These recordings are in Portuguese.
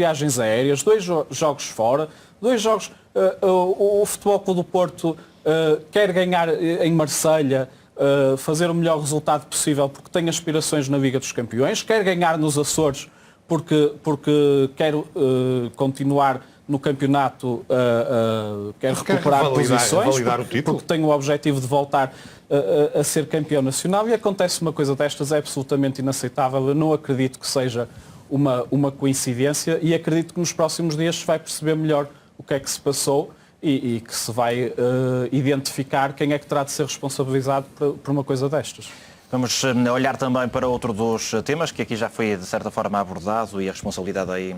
viagens aéreas, 2 jogos fora, 2 jogos... o Futebol Clube do Porto quer ganhar em Marselha, fazer o melhor resultado possível porque tem aspirações na Liga dos Campeões, quer ganhar nos Açores porque quer continuar no campeonato, quer recuperar posições, porque tem o objetivo de voltar a ser campeão nacional, e acontece uma coisa destas, é absolutamente inaceitável. Eu não acredito que seja uma coincidência, e acredito que nos próximos dias se vai perceber melhor o que é que se passou e que se vai identificar quem é que terá de ser responsabilizado por uma coisa destas. Vamos olhar também para outro dos temas que aqui já foi de certa forma abordado, e a responsabilidade aí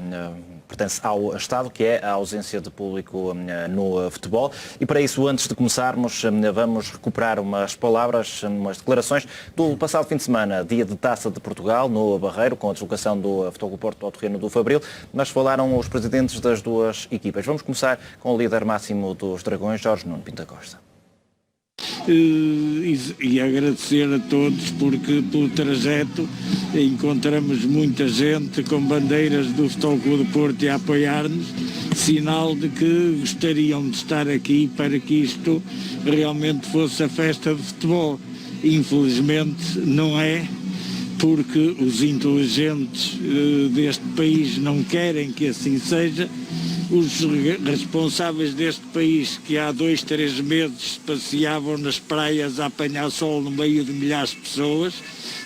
pertence ao Estado, que é a ausência de público no futebol. E para isso, antes de começarmos, vamos recuperar umas palavras, umas declarações do passado fim de semana, dia de Taça de Portugal, no Barreiro, com a deslocação do Futebol do Porto ao terreno do Fabril, mas falaram os presidentes das duas equipas. Vamos começar com o líder máximo dos Dragões, Jorge Nuno Pinto da Costa. E agradecer a todos, porque pelo trajeto encontramos muita gente com bandeiras do Futebol Clube do Porto a apoiar-nos, sinal de que gostariam de estar aqui para que isto realmente fosse a festa de futebol. Infelizmente não é, porque os inteligentes deste país não querem que assim seja. Os responsáveis deste país, que há 2, 3 meses passeavam nas praias a apanhar sol no meio de milhares de pessoas,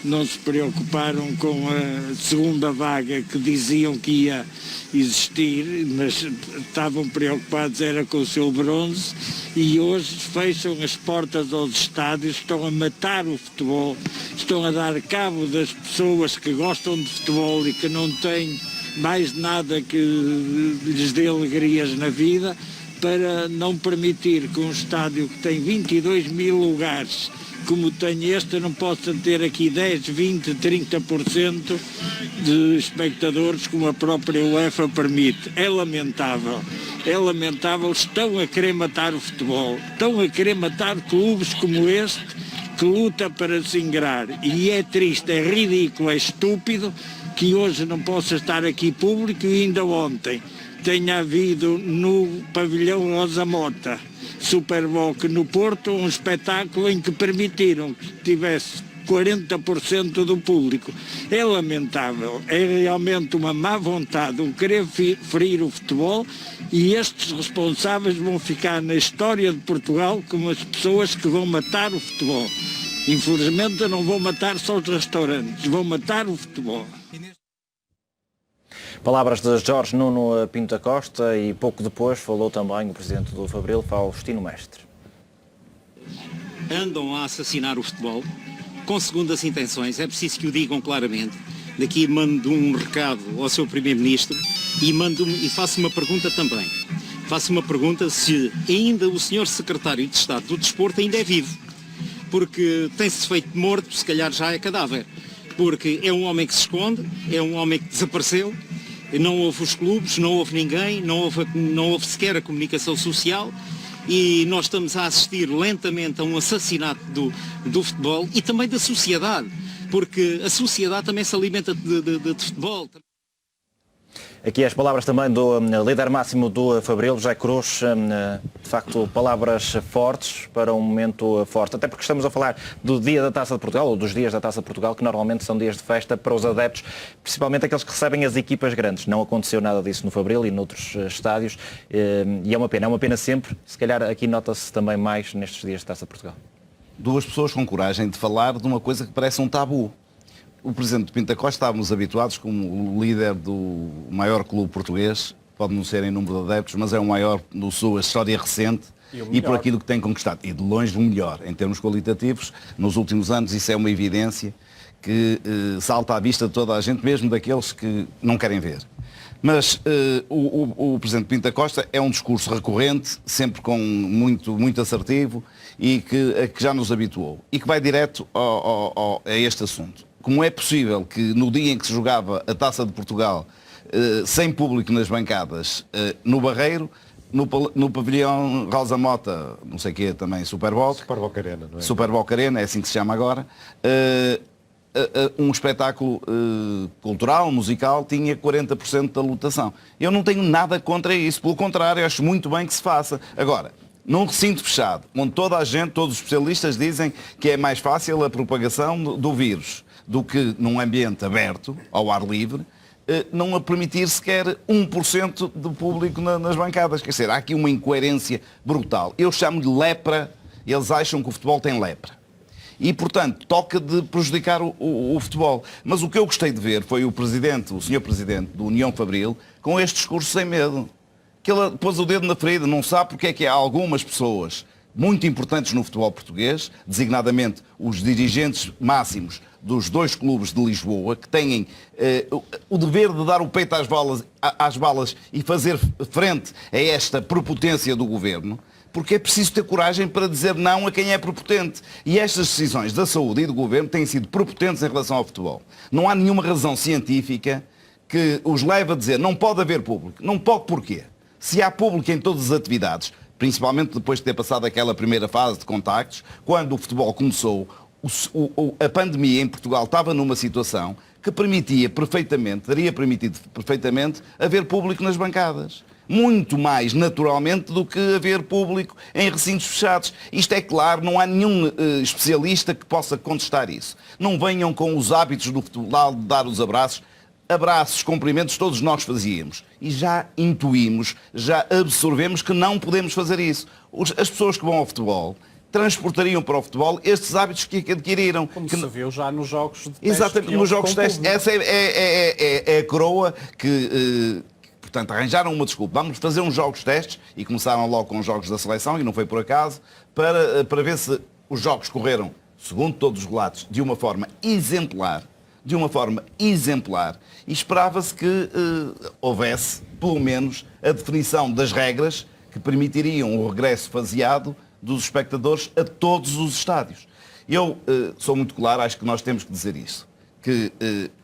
não se preocuparam com a segunda vaga que diziam que ia existir, mas estavam preocupados era com o seu bronze, e hoje fecham as portas aos estádios, estão a matar o futebol, estão a dar cabo das pessoas que gostam de futebol e que não têm mais nada que lhes dê alegrias na vida, para não permitir que um estádio que tem 22 mil lugares, como tem este, não possa ter aqui 10, 20, 30% de espectadores, como a própria UEFA permite. É lamentável, estão a querer matar o futebol, estão a querer matar clubes como este, que luta para se ingrar, e é triste, é ridículo, é estúpido que hoje não possa estar aqui público, e ainda ontem tenha havido no pavilhão Rosa Mota, Superboc no Porto, um espetáculo em que permitiram que tivesse 40% do público. É lamentável, é realmente uma má vontade, um querer ferir o futebol, e estes responsáveis vão ficar na história de Portugal como as pessoas que vão matar o futebol. Infelizmente não vão matar só os restaurantes, vão matar o futebol. Palavras de Jorge Nuno Pinto da Costa, e pouco depois falou também o presidente do Fabril, Faustino Mestre. Andam a assassinar o futebol com segundas intenções, é preciso que o digam claramente. Daqui mando um recado ao seu primeiro-ministro e faço uma pergunta também. Faço uma pergunta se ainda o senhor secretário de Estado do Desporto ainda é vivo, porque tem-se feito morto, se calhar já é cadáver, porque é um homem que se esconde, é um homem que desapareceu. Não houve os clubes, não houve ninguém, não houve sequer a comunicação social, e nós estamos a assistir lentamente a um assassinato do futebol e também da sociedade, porque a sociedade também se alimenta de futebol. Aqui as palavras também do líder máximo do Fabril, José Cruz, de facto palavras fortes para um momento forte, até porque estamos a falar do dia da Taça de Portugal, ou dos dias da Taça de Portugal, que normalmente são dias de festa para os adeptos, principalmente aqueles que recebem as equipas grandes. Não aconteceu nada disso no Fabril e noutros estádios, e é uma pena sempre, se calhar aqui nota-se também mais nestes dias de Taça de Portugal. Duas pessoas com coragem de falar de uma coisa que parece um tabu. O presidente Pinto da Costa, estávamos habituados como o líder do maior clube português, pode não ser em número de adeptos, mas é o maior na sua história recente e por aquilo que tem conquistado. E de longe o melhor, em termos qualitativos, nos últimos anos isso é uma evidência que salta à vista de toda a gente, mesmo daqueles que não querem ver. Mas o presidente Pinto da Costa é um discurso recorrente, sempre com muito assertivo, e que já nos habituou. E que vai direto a este assunto. Como é possível que no dia em que se jogava a Taça de Portugal, sem público nas bancadas, no Barreiro, no pavilhão Rosa Mota, não sei o quê, também Superboc Arena, não é? Superboc Arena, é assim que se chama agora, um espetáculo cultural, musical, tinha 40% da lotação. Eu não tenho nada contra isso, pelo contrário, acho muito bem que se faça. Agora, num recinto fechado, onde toda a gente, todos os especialistas dizem que é mais fácil a propagação do vírus do que num ambiente aberto, ao ar livre, não a permitir sequer 1% do público nas bancadas. Quer dizer, há aqui uma incoerência brutal. Eu chamo-lhe lepra, eles acham que o futebol tem lepra. E, portanto, toca de prejudicar o futebol. Mas o que eu gostei de ver foi o senhor Presidente do União Fabril, com este discurso sem medo. Que ele pôs o dedo na ferida, não sabe porque é que há algumas pessoas muito importantes no futebol português, designadamente os dirigentes máximos dos 2 clubes de Lisboa, que têm o dever de dar o peito às balas e fazer frente a esta prepotência do governo, porque é preciso ter coragem para dizer não a quem é prepotente. E estas decisões da saúde e do governo têm sido prepotentes em relação ao futebol. Não há nenhuma razão científica que os leve a dizer não pode haver público. Não pode porquê? Se há público em todas as atividades, principalmente depois de ter passado aquela primeira fase de contactos, quando o futebol começou, a pandemia em Portugal estava numa situação que teria permitido perfeitamente haver público nas bancadas. Muito mais naturalmente do que haver público em recintos fechados. Isto é claro, não há nenhum especialista que possa contestar isso. Não venham com os hábitos do futebol de dar os abraços, cumprimentos, todos nós fazíamos. E já intuímos, já absorvemos que não podemos fazer isso. As pessoas que vão ao futebol transportariam para o futebol estes hábitos que adquiriram. Como se viu já nos jogos de teste. Exatamente, nos jogos de teste. Essa é a coroa que... Portanto, arranjaram uma desculpa. Vamos fazer uns jogos de testes, e começaram logo com os jogos da seleção, e não foi por acaso, para ver se os jogos correram, segundo todos os relatos, de uma forma exemplar, e esperava-se que houvesse, pelo menos, a definição das regras que permitiriam o regresso faseado dos espectadores a todos os estádios. Eu sou muito claro, acho que nós temos que dizer isso, que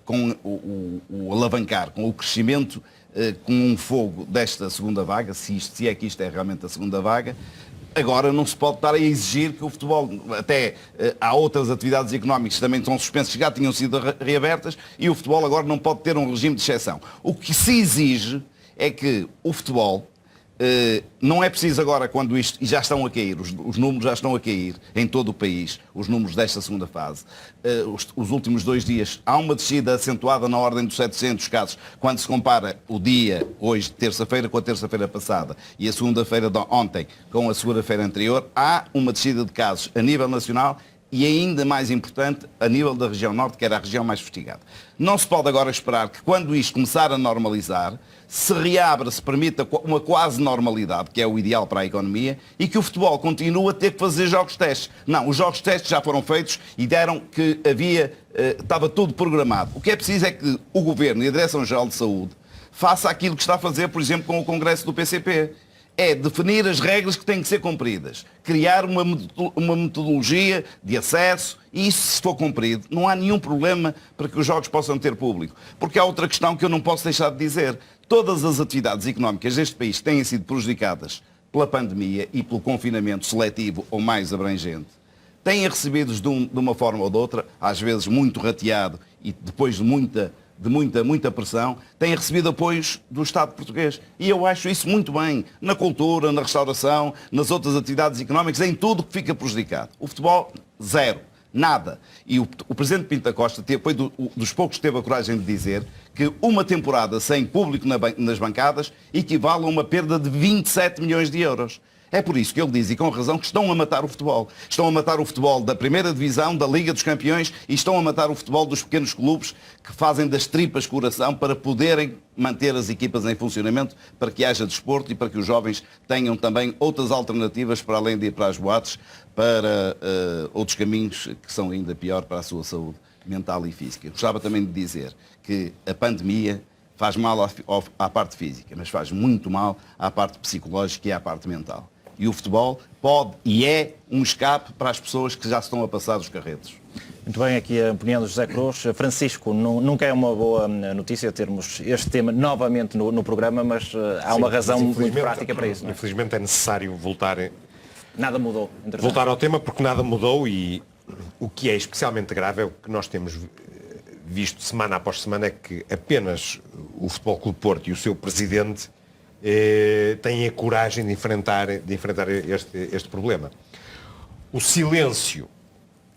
com o alavancar, com o crescimento, com um fogo desta segunda vaga, se é que isto é realmente a segunda vaga, agora não se pode estar a exigir que o futebol, até há outras atividades económicas que também estão suspensas, que já tinham sido reabertas, e o futebol agora não pode ter um regime de exceção. O que se exige é que o futebol, não é preciso agora, quando isto, e já estão a cair, os números já estão a cair em todo o país, os números desta segunda fase. Os últimos 2 dias há uma descida acentuada na ordem dos 700 casos, quando se compara o dia, hoje, terça-feira, com a terça-feira passada, e a segunda-feira de ontem com a segunda-feira anterior, há uma descida de casos a nível nacional e ainda mais importante, a nível da região norte, que era a região mais fustigada. Não se pode agora esperar que, quando isto começar a normalizar, se reabra, se permita uma quase normalidade, que é o ideal para a economia, e que o futebol continue a ter que fazer jogos de testes. Não, os jogos de testes já foram feitos e deram que estava tudo programado. O que é preciso é que o Governo e a Direção-Geral de Saúde faça aquilo que está a fazer, por exemplo, com o Congresso do PCP. É definir as regras que têm que ser cumpridas, criar uma metodologia de acesso, e isso, se for cumprido, não há nenhum problema para que os jogos possam ter público. Porque há outra questão que eu não posso deixar de dizer. Todas as atividades económicas deste país têm sido prejudicadas pela pandemia e pelo confinamento seletivo ou mais abrangente. Têm recebido de uma forma ou de outra, às vezes muito rateado e depois de muita pressão, têm recebido apoios do Estado português. E eu acho isso muito bem, na cultura, na restauração, nas outras atividades económicas, em tudo que fica prejudicado. O futebol, zero. Nada. E o Presidente Pinto da Costa foi dos poucos que teve a coragem de dizer que uma temporada sem público nas bancadas equivale a uma perda de 27 milhões de euros. É por isso que ele diz, e com razão, que estão a matar o futebol. Estão a matar o futebol da primeira divisão, da Liga dos Campeões, e estão a matar o futebol dos pequenos clubes que fazem das tripas coração para poderem manter as equipas em funcionamento, para que haja desporto e para que os jovens tenham também outras alternativas para além de ir para as boates, para outros caminhos que são ainda pior para a sua saúde mental e física. Eu gostava também de dizer que a pandemia faz mal à parte física, mas faz muito mal à parte psicológica e à parte mental. E o futebol pode e é um escape para as pessoas que já estão a passar os carretos. Muito bem, aqui a opinião do José Cruz. Francisco, nunca é uma boa notícia termos este tema novamente no programa, mas há uma razão muito prática para isso. Não é? Infelizmente é necessário voltar Nada mudou. Voltar ao tema porque nada mudou e o que é especialmente grave é o que nós temos visto semana após semana, é que apenas o Futebol Clube Porto e o seu presidente têm a coragem de enfrentar este problema. O silêncio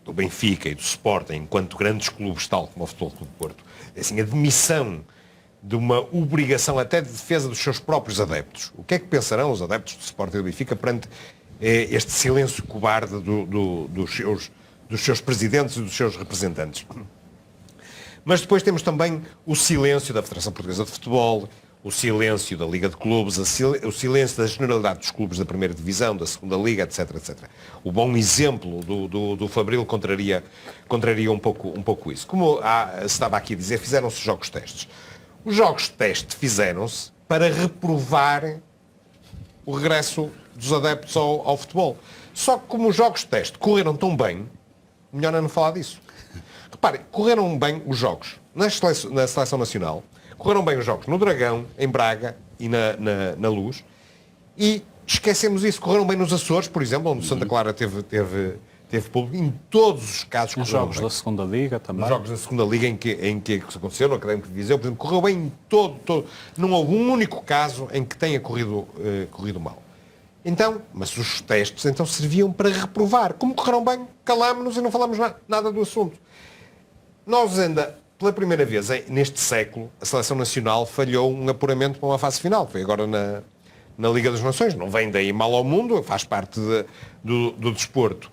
do Benfica e do Sporting, enquanto grandes clubes, tal como o Futebol Clube Porto, assim, a demissão de uma obrigação até de defesa dos seus próprios adeptos. O que é que pensarão os adeptos do Sporting e do Benfica perante este silêncio cobarde dos seus presidentes e dos seus representantes? Mas depois temos também o silêncio da Federação Portuguesa de Futebol, o silêncio da Liga de Clubes, o silêncio da generalidade dos clubes da primeira divisão, da segunda Liga, etc, etc. O bom exemplo do Fabril contraria um pouco isso. Como se estava aqui a dizer, fizeram-se jogos testes. Os jogos de teste fizeram-se para reprovar o regresso dos adeptos ao futebol. Só que como os jogos de teste correram tão bem, melhor é não falar disso. Reparem, correram bem os jogos na Seleção Nacional, correram bem os jogos no Dragão, em Braga e na Luz, e esquecemos isso, correram bem nos Açores, por exemplo, onde Santa Clara teve público, em todos os casos Nos jogos da segunda Liga também. Nos jogos da segunda Liga em que isso aconteceu, no Académico de Viseu, por exemplo, correu bem em todo. Não houve um único caso em que tenha corrido mal. Então, mas os testes então serviam para reprovar. Como correram bem, calámos-nos e não falámos nada do assunto. Nós ainda, pela primeira vez neste século, a Seleção Nacional falhou um apuramento para uma fase final. Foi agora na Liga das Nações. Não vem daí mal ao mundo, faz parte do desporto.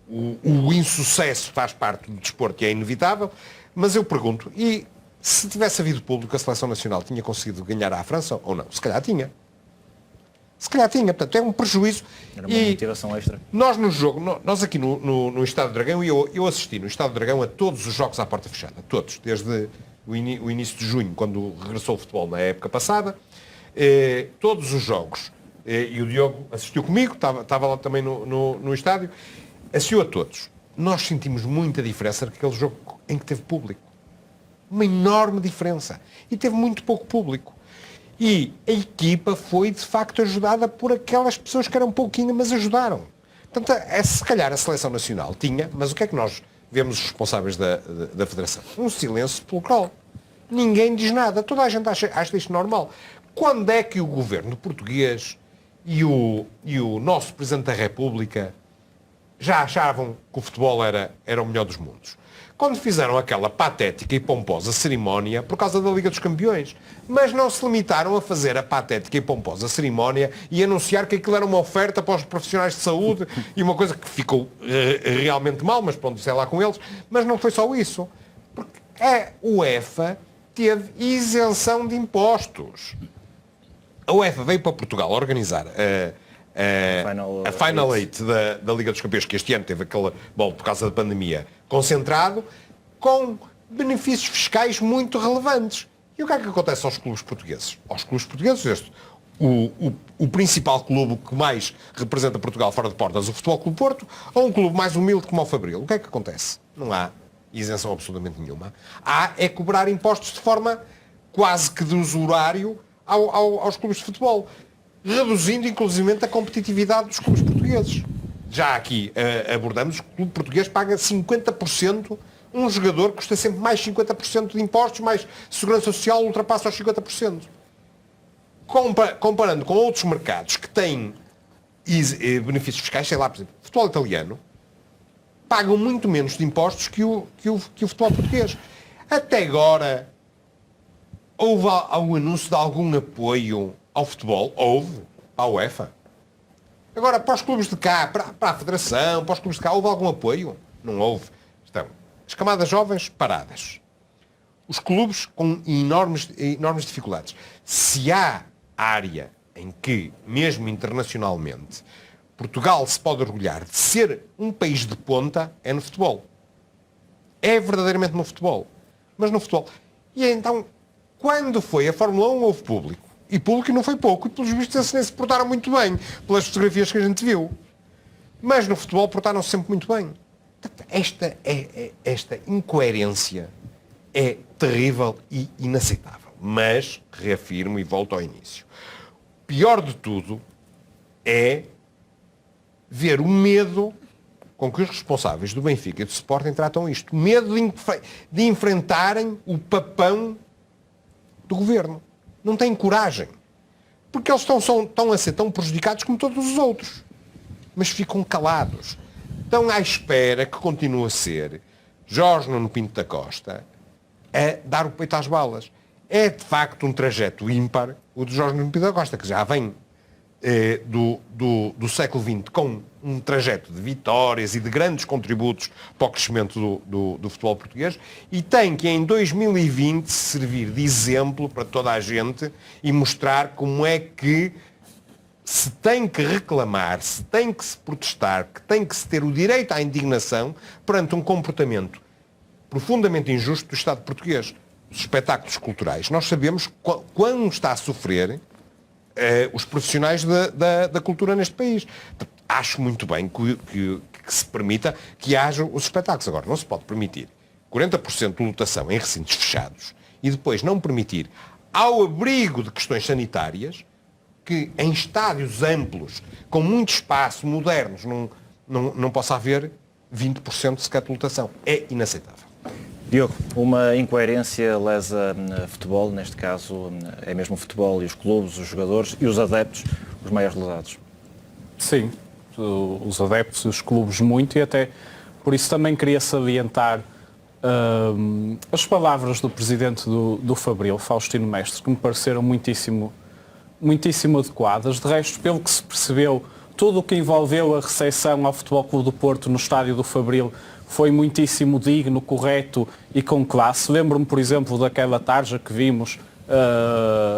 O insucesso faz parte do desporto e é inevitável, mas eu pergunto, e se tivesse havido público, a Seleção Nacional tinha conseguido ganhar à França ou não? Se calhar tinha. Portanto é um prejuízo. Era uma motivação extra. Nós no jogo, nós aqui no Estádio do Dragão, e eu assisti no Estádio do Dragão a todos os jogos à porta fechada, todos, desde o início de junho, quando regressou o futebol na época passada, todos os jogos. E o Diogo assistiu comigo, estava lá também no estádio, assistiu a todos. Nós sentimos muita diferença naquele jogo em que teve público. Uma enorme diferença. E teve muito pouco público. E a equipa foi, de facto, ajudada por aquelas pessoas que eram pouquinho, mas ajudaram. Portanto, se calhar a Seleção Nacional tinha, mas o que é que nós vemos os responsáveis da Federação? Um silêncio sepulcral. Ninguém diz nada. Toda a gente acha isto normal. Quando é que o governo português e o nosso Presidente da República já achavam que o futebol era o melhor dos mundos? Quando fizeram aquela patética e pomposa cerimónia por causa da Liga dos Campeões. Mas não se limitaram a fazer a patética e pomposa cerimónia e anunciar que aquilo era uma oferta para os profissionais de saúde e uma coisa que ficou realmente mal, mas pronto, isso é lá com eles. Mas não foi só isso. Porque a UEFA teve isenção de impostos. A UEFA veio para Portugal organizar a Final Eight da Liga dos Campeões, que este ano teve aquele, bom, por causa da pandemia, concentrado, com benefícios fiscais muito relevantes. E o que é que acontece aos clubes portugueses? Aos clubes portugueses, o principal clube que mais representa Portugal fora de portas, o Futebol Clube Porto, ou um clube mais humilde como o Fabril? O que é que acontece? Não há isenção absolutamente nenhuma. Há é cobrar impostos de forma quase que de usurário aos clubes de futebol, reduzindo inclusivamente a competitividade dos clubes portugueses. Já aqui abordamos, o clube português paga 50%, um jogador custa sempre mais 50% de impostos, mais segurança social ultrapassa os 50%. Comparando com outros mercados que têm benefícios fiscais, sei lá, por exemplo, o futebol italiano, pagam muito menos de impostos que o futebol português. Até agora, houve algum anúncio de algum apoio ao futebol? Houve, à UEFA. Agora, para os clubes de cá, para a Federação, para os clubes de cá, houve algum apoio? Não houve. Estão as camadas jovens paradas. Os clubes com enormes dificuldades. Se há área em que, mesmo internacionalmente, Portugal se pode orgulhar de ser um país de ponta, é no futebol. É verdadeiramente no futebol. Mas no futebol. E então, quando foi a Fórmula 1, houve público. E público não foi pouco. E pelos vistos nem se portaram muito bem, pelas fotografias que a gente viu. Mas no futebol portaram-se sempre muito bem. Esta incoerência é terrível e inaceitável. Mas, reafirmo e volto ao início. Pior de tudo é ver o medo com que os responsáveis do Benfica e do Sporting tratam isto. Medo de enfrentarem o papão do governo. Não têm coragem. Porque eles estão a ser tão prejudicados como todos os outros. Mas ficam calados. Estão à espera que continue a ser Jorge Nuno Pinto da Costa a dar o peito às balas. É de facto um trajeto ímpar o de Jorge Nuno Pinto da Costa, que já vem do século XX com um trajeto de vitórias e de grandes contributos para o crescimento do futebol português e tem que em 2020 servir de exemplo para toda a gente e mostrar como é que se tem que reclamar, se tem que se protestar, que tem que se ter o direito à indignação perante um comportamento profundamente injusto do Estado português. Os espetáculos culturais. Nós sabemos quão está a sofrer os profissionais da cultura neste país. Acho muito bem que se permita que haja os espetáculos. Agora, não se pode permitir 40% de lotação em recintos fechados e depois não permitir, ao abrigo de questões sanitárias, que em estádios amplos, com muito espaço, modernos, não possa haver 20% sequer de lotação. É inaceitável. Diogo, uma incoerência lesa futebol, neste caso é mesmo o futebol e os clubes, os jogadores e os adeptos, os maiores lesados. Sim, os adeptos e os clubes muito, e até por isso também queria salientar as palavras do presidente do Fabril, Faustino Mestre, que me pareceram muitíssimo adequadas. De resto, pelo que se percebeu, tudo o que envolveu a recepção ao Futebol Clube do Porto no estádio do Fabril foi muitíssimo digno, correto e com classe. Lembro-me, por exemplo, daquela tarja que vimos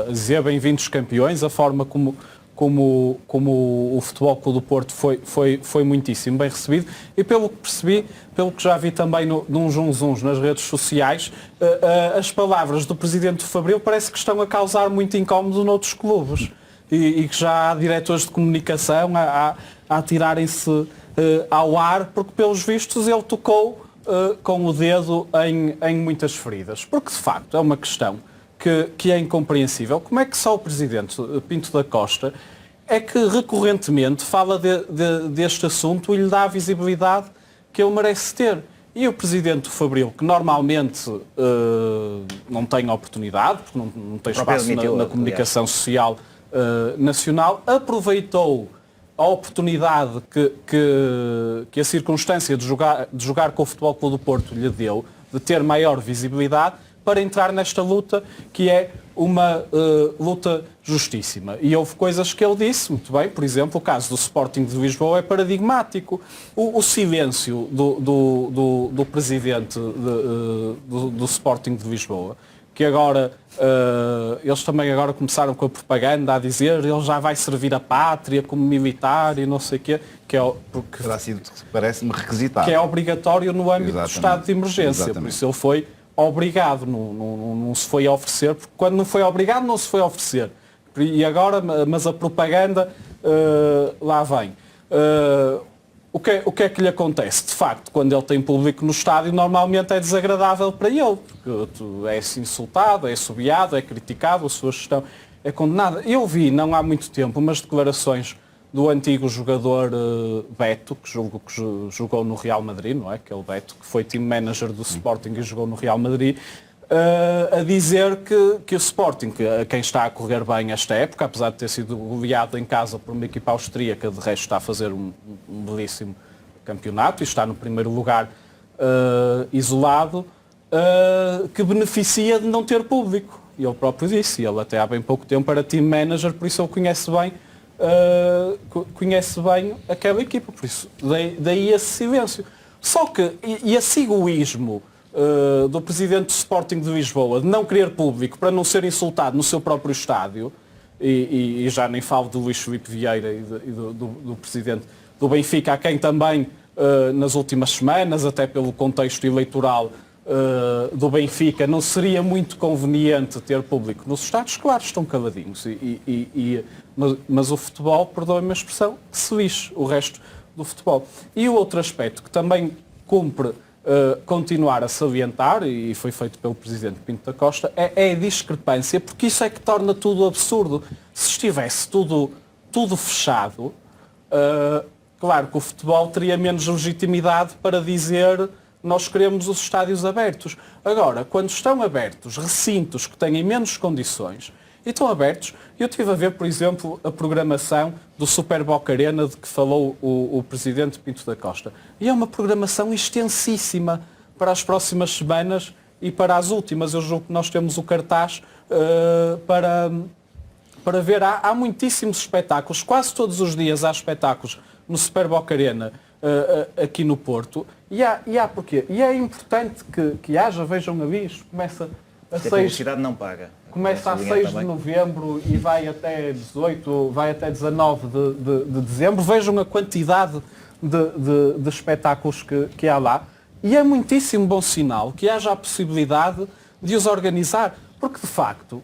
dizer bem-vindos campeões, a forma como o Futebol Clube do Porto foi muitíssimo bem recebido e pelo que percebi, pelo que já vi também num zunzuns nas redes sociais, as palavras do presidente do Fabril parece que estão a causar muito incómodo noutros clubes e que já há diretores de comunicação a tirarem-se ao ar, porque pelos vistos ele tocou com o dedo em muitas feridas. Porque de facto é uma questão que é incompreensível. Como é que só o presidente Pinto da Costa é que recorrentemente fala deste assunto e lhe dá a visibilidade que ele merece ter? E o presidente do Fabril, que normalmente não tem oportunidade, porque não tem espaço na comunicação social nacional, aproveitou a oportunidade que a circunstância de jogar com o Futebol Clube do Porto lhe deu, de ter maior visibilidade, para entrar nesta luta, que é uma luta justíssima. E houve coisas que ele disse, muito bem, por exemplo, o caso do Sporting de Lisboa é paradigmático. O silêncio do presidente do Sporting de Lisboa, que agora, eles também agora começaram com a propaganda a dizer ele já vai servir a pátria como militar e não sei o quê, que é, porque terá sido, parece-me, requisitado. Que é obrigatório no âmbito do estado de emergência. Exatamente. Por isso ele foi obrigado, não se foi oferecer, porque quando não foi obrigado não se foi oferecer. E agora, mas a propaganda lá vem. O que é que lhe acontece? De facto, quando ele tem público no estádio, normalmente é desagradável para ele, porque é insultado, é assobiado, é criticado, a sua gestão é condenada. Eu vi, não há muito tempo, umas declarações do antigo jogador Beto, que julgo que jogou no Real Madrid, não é? Aquele Beto, que foi team manager do Sporting e jogou no Real Madrid, a dizer que o Sporting, a quem está a correr bem esta época, apesar de ter sido goleado em casa por uma equipa austríaca, de resto está a fazer um belíssimo campeonato e está no primeiro lugar isolado, que beneficia de não ter público. E ele próprio disse, ele até há bem pouco tempo era team manager, por isso ele conhece bem aquela equipa, por isso daí esse silêncio. Só que esse egoísmo do presidente do Sporting de Lisboa de não querer público para não ser insultado no seu próprio estádio, e já nem falo do Luís Filipe Vieira e do presidente do Benfica, a quem também nas últimas semanas, até pelo contexto eleitoral do Benfica, não seria muito conveniente ter público nos estádios, claro, estão caladinhos, mas o futebol, perdoem-me a expressão, que se lixe o resto do futebol. E o outro aspecto que também cumpre continuar a salientar, e foi feito pelo presidente Pinto da Costa, é a discrepância, porque isso é que torna tudo absurdo. Se estivesse tudo fechado, claro que o futebol teria menos legitimidade para dizer nós queremos os estádios abertos. Agora, quando estão abertos recintos que têm menos condições e estão abertos, eu estive a ver, por exemplo, a programação do Super Boca Arena de que falou o presidente Pinto da Costa. E é uma programação extensíssima para as próximas semanas e para as últimas. Eu julgo que nós temos o cartaz para ver. Há muitíssimos espetáculos. Quase todos os dias há espetáculos no Super Boca Arena aqui no Porto. E há porquê? E é importante que haja, vejam ali, isto começa a 6... A publicidade não paga. Começa a 6 de novembro e vai até 18, vai até 19 de dezembro. Vejam a quantidade de espetáculos que há lá. E é muitíssimo bom sinal que haja a possibilidade de os organizar. Porque, de facto,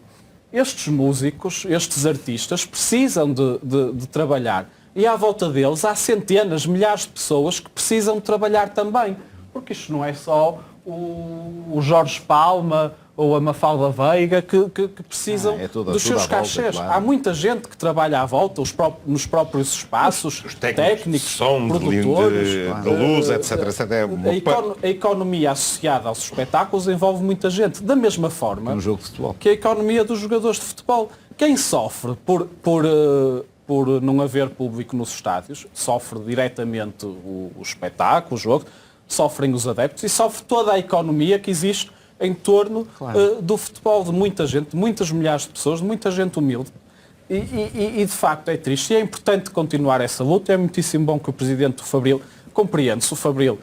estes músicos, estes artistas, precisam de trabalhar. E à volta deles há centenas, milhares de pessoas que precisam de trabalhar também. Porque isto não é só o Jorge Palma ou a Mafalda Veiga que precisam dos seus cachês. Claro. Há muita gente que trabalha à volta, nos próprios espaços, os técnicos, som, produtores, de luz, etc. A economia associada aos espetáculos envolve muita gente. Da mesma forma um jogo de futebol, que a economia dos jogadores de futebol. Quem sofre por não haver público nos estádios, sofre diretamente o espetáculo, o jogo, sofrem os adeptos e sofre toda a economia que existe em torno do futebol, de muita gente, de muitas milhares de pessoas, de muita gente humilde. E de facto é triste. E é importante continuar essa luta. É muitíssimo bom que o presidente do Fabril compreende-se. O Fabril,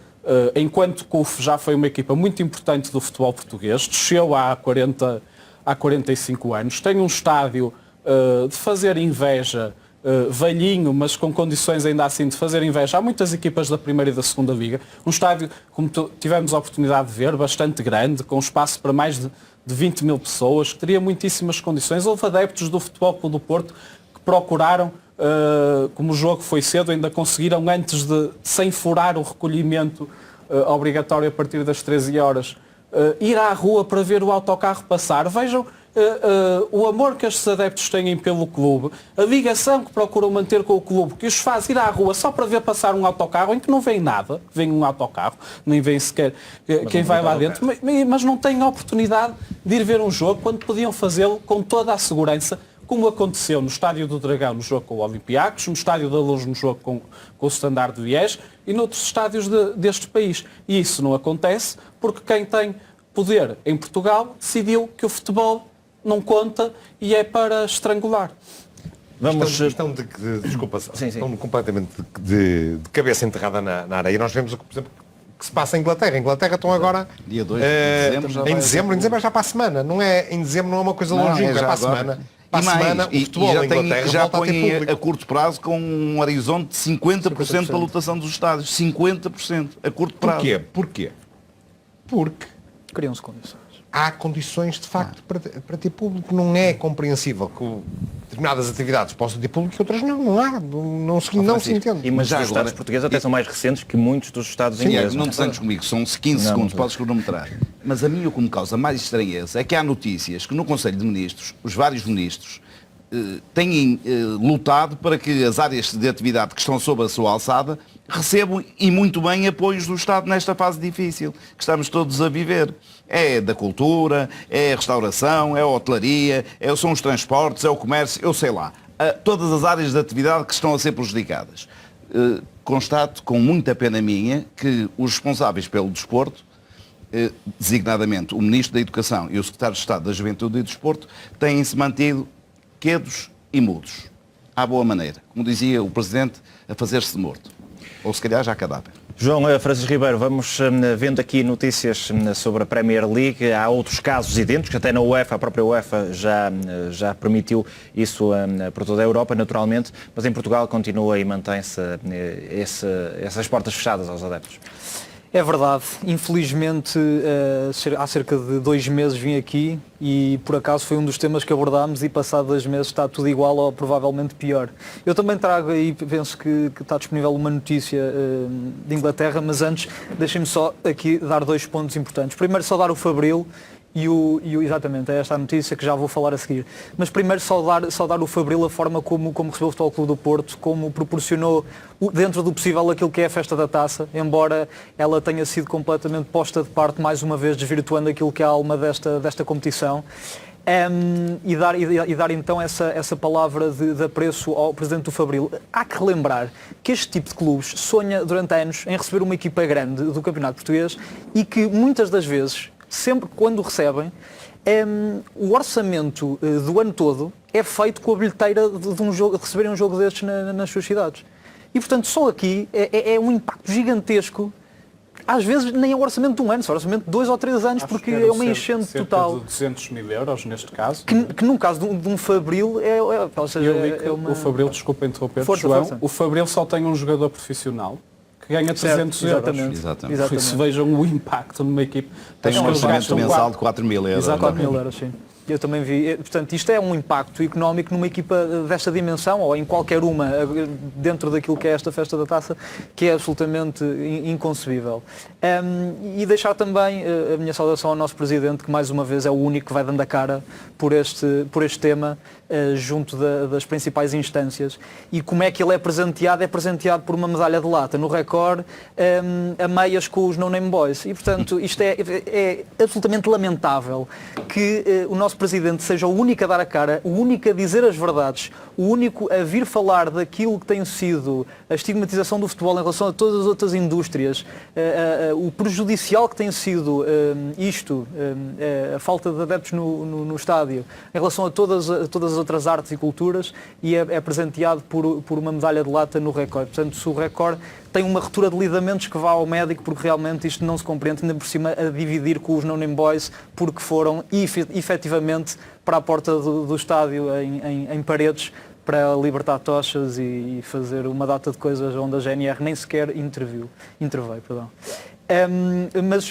enquanto CUF, já foi uma equipa muito importante do futebol português, desceu há 45 anos, tem um estádio de fazer inveja, velhinho, mas com condições ainda assim de fazer inveja. Há muitas equipas da primeira e da segunda liga. Um estádio, como tivemos a oportunidade de ver, bastante grande, com espaço para mais de 20 mil pessoas, que teria muitíssimas condições. Houve adeptos do Futebol Clube do Porto que procuraram, como o jogo foi cedo, ainda conseguiram antes sem furar o recolhimento obrigatório a partir das 13 horas, ir à rua para ver o autocarro passar. Vejam o amor que estes adeptos têm pelo clube, a ligação que procuram manter com o clube, que os faz ir à rua só para ver passar um autocarro, em que não vem nada, vem um autocarro, nem vem sequer quem vai lá dentro, mas não têm a oportunidade de ir ver um jogo quando podiam fazê-lo com toda a segurança, como aconteceu no Estádio do Dragão, no jogo com o Olympiacos, no Estádio da Luz, no jogo com o Standard de Liège e noutros estádios deste país. E isso não acontece porque quem tem poder em Portugal decidiu que o futebol não conta e é para estrangular. Desculpa, estão completamente de cabeça enterrada na areia. Nós vemos, por exemplo, que se passa em Inglaterra. Em Inglaterra estão agora dia 2 de dezembro, em dezembro é já para a semana. Não é, em dezembro não é uma coisa longínqua, é para a semana. Para a semana, o futebol em Inglaterra já volta a ter público. a curto prazo com um horizonte de 50% da lotação dos estádios. 50% a curto prazo. Porquê? Porque criam-se condições. Há condições, de facto, para ter público. Não é compreensível que determinadas atividades possam ter público e outras não. Não há. Não se entende. E mas os Estados portugueses até são mais recentes que muitos dos Estados ingleses. Não te santes comigo, são 15 segundos, podes cronometrar. Mas a mim o que me causa mais estranheza é que há notícias que no Conselho de Ministros, os vários ministros, têm lutado para que as áreas de atividade que estão sob a sua alçada recebam, e muito bem, apoios do Estado nesta fase difícil que estamos todos a viver. É da cultura, é a restauração, é a hotelaria, são os transportes, é o comércio, eu sei lá. Todas as áreas de atividade que estão a ser prejudicadas. Constato com muita pena minha que os responsáveis pelo desporto, designadamente o Ministro da Educação e o Secretário de Estado da Juventude e do Desporto, têm-se mantido quedos e mudos, à boa maneira, como dizia o Presidente, a fazer-se de morto, ou se calhar já cadáver. João Francisco Ribeiro, vamos vendo aqui notícias sobre a Premier League. Há outros casos idênticos, até na UEFA, a própria UEFA já permitiu isso por toda a Europa, naturalmente, mas em Portugal continua e mantém-se essas portas fechadas aos adeptos. É verdade, infelizmente há cerca de 2 meses vim aqui e por acaso foi um dos temas que abordámos e passado 2 meses está tudo igual ou provavelmente pior. Eu também trago aí, penso que está disponível uma notícia de Inglaterra, mas antes deixem-me só aqui dar 2 pontos importantes. Primeiro, saudar o Fabril Exatamente, é esta a notícia que já vou falar a seguir. Mas primeiro saudar o Fabril, a forma como recebeu o Futebol Clube do Porto, como proporcionou dentro do possível aquilo que é a festa da taça, embora ela tenha sido completamente posta de parte, mais uma vez desvirtuando aquilo que é a alma desta competição. E dar então essa palavra de apreço ao Presidente do Fabril. Há que relembrar que este tipo de clubes sonha durante anos em receber uma equipa grande do Campeonato Português e que muitas das vezes, sempre quando recebem, o orçamento do ano todo é feito com a bilheteira de um jogo, de receberem um jogo destes nas suas cidades. E portanto só aqui é um impacto gigantesco. Às vezes nem é o orçamento de um ano, só o orçamento de 2 ou 3 anos, porque é uma enchente total. De 200 mil euros neste caso. Que no caso de um Fabril O Fabril, desculpa interromper, Força, João, força. o Fabril só tem um jogador profissional que ganha 300 euros. Exatamente. Por isso vejam o impacto numa equipe. Tem um orçamento mensal de 4 mil euros. Exato, 4 mil euros, sim. Eu também vi. Portanto, isto é um impacto económico numa equipa desta dimensão, ou em qualquer uma, dentro daquilo que é esta festa da taça, que é absolutamente inconcebível. E deixar também a minha saudação ao nosso Presidente, que mais uma vez é o único que vai dando a cara por este tema, junto das principais instâncias. E como é que ele é presenteado? É presenteado por uma medalha de lata no Record, a meias com os No Name Boys. E, portanto, isto é absolutamente lamentável que o nosso Presidente seja o único a dar a cara, o único a dizer as verdades, o único a vir falar daquilo que tem sido a estigmatização do futebol em relação a todas as outras indústrias, o prejudicial que tem sido a falta de adeptos no estádio, em relação a todas as outras artes e culturas, e é presenteado por uma medalha de lata no Record. Portanto, se o Record tem uma ruptura de lidamentos, que vá ao médico, porque realmente isto não se compreende, ainda por cima a dividir com os No Name Boys, porque foram efetivamente para a porta do estádio em paredes para libertar tochas e fazer uma data de coisas onde a GNR nem sequer interveio. Mas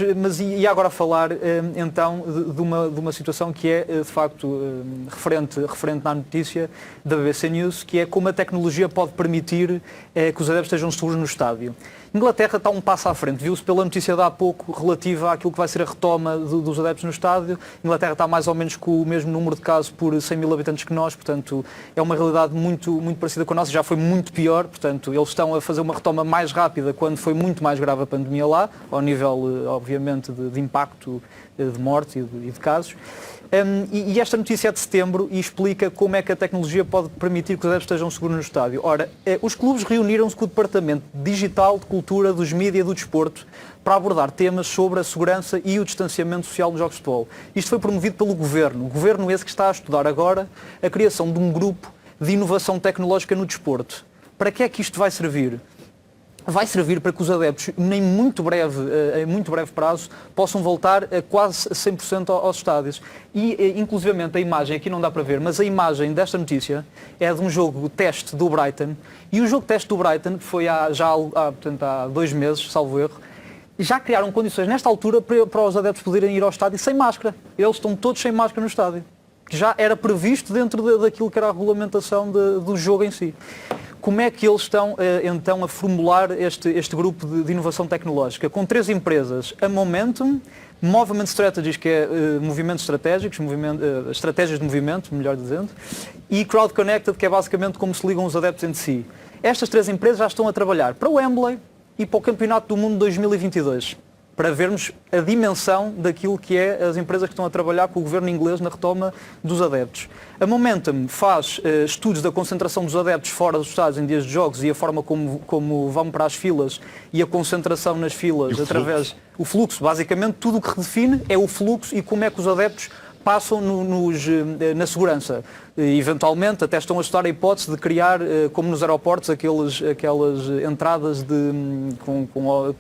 agora falar então de uma situação que é de facto referente na notícia da BBC News, que é como a tecnologia pode permitir que os adeptos estejam seguros no estádio. Inglaterra está um passo à frente, viu-se pela notícia de há pouco relativa àquilo que vai ser a retoma dos adeptos no estádio. Inglaterra está mais ou menos com o mesmo número de casos por 100 mil habitantes que nós, portanto é uma realidade muito, muito parecida com a nossa, já foi muito pior, portanto eles estão a fazer uma retoma mais rápida quando foi muito mais grave a pandemia lá, ao nível obviamente de impacto, de morte e de casos. E esta notícia é de setembro e explica como é que a tecnologia pode permitir que os adeptos estejam seguros no estádio. Ora, os clubes reuniram-se com o Departamento Digital, de Cultura, dos Mídia e do Desporto para abordar temas sobre a segurança e o distanciamento social nos jogos de futebol. Isto foi promovido pelo Governo. O Governo esse que está a estudar agora a criação de um grupo de inovação tecnológica no desporto. Para que é que isto vai servir? Vai servir para que os adeptos, em muito breve prazo, possam voltar a quase 100% aos estádios. E, inclusivamente, a imagem, aqui não dá para ver, mas a imagem desta notícia é de um jogo teste do Brighton. E o jogo teste do Brighton, que foi há 2 meses, salvo erro, já criaram condições, nesta altura, para os adeptos poderem ir ao estádio sem máscara. Eles estão todos sem máscara no estádio, que já era previsto dentro daquilo que era a regulamentação do jogo em si. Como é que eles estão então a formular este grupo de inovação tecnológica? Com 3 empresas, a Momentum, Movement Strategies, que é movimentos estratégicos, estratégias de movimento, melhor dizendo, e Crowd Connected, que é basicamente como se ligam os adeptos entre si. Estas 3 empresas já estão a trabalhar para o Wembley e para o Campeonato do Mundo 2022. Para vermos a dimensão daquilo que é as empresas que estão a trabalhar com o governo inglês na retoma dos adeptos. A Momentum faz estudos da concentração dos adeptos fora dos estádios em dias de jogos e a forma como vão para as filas e a concentração nas filas através do fluxo. Basicamente, tudo o que redefine é o fluxo e como é que os adeptos passam na segurança. E, eventualmente, até estão a estudar a hipótese de criar, como nos aeroportos, aquelas entradas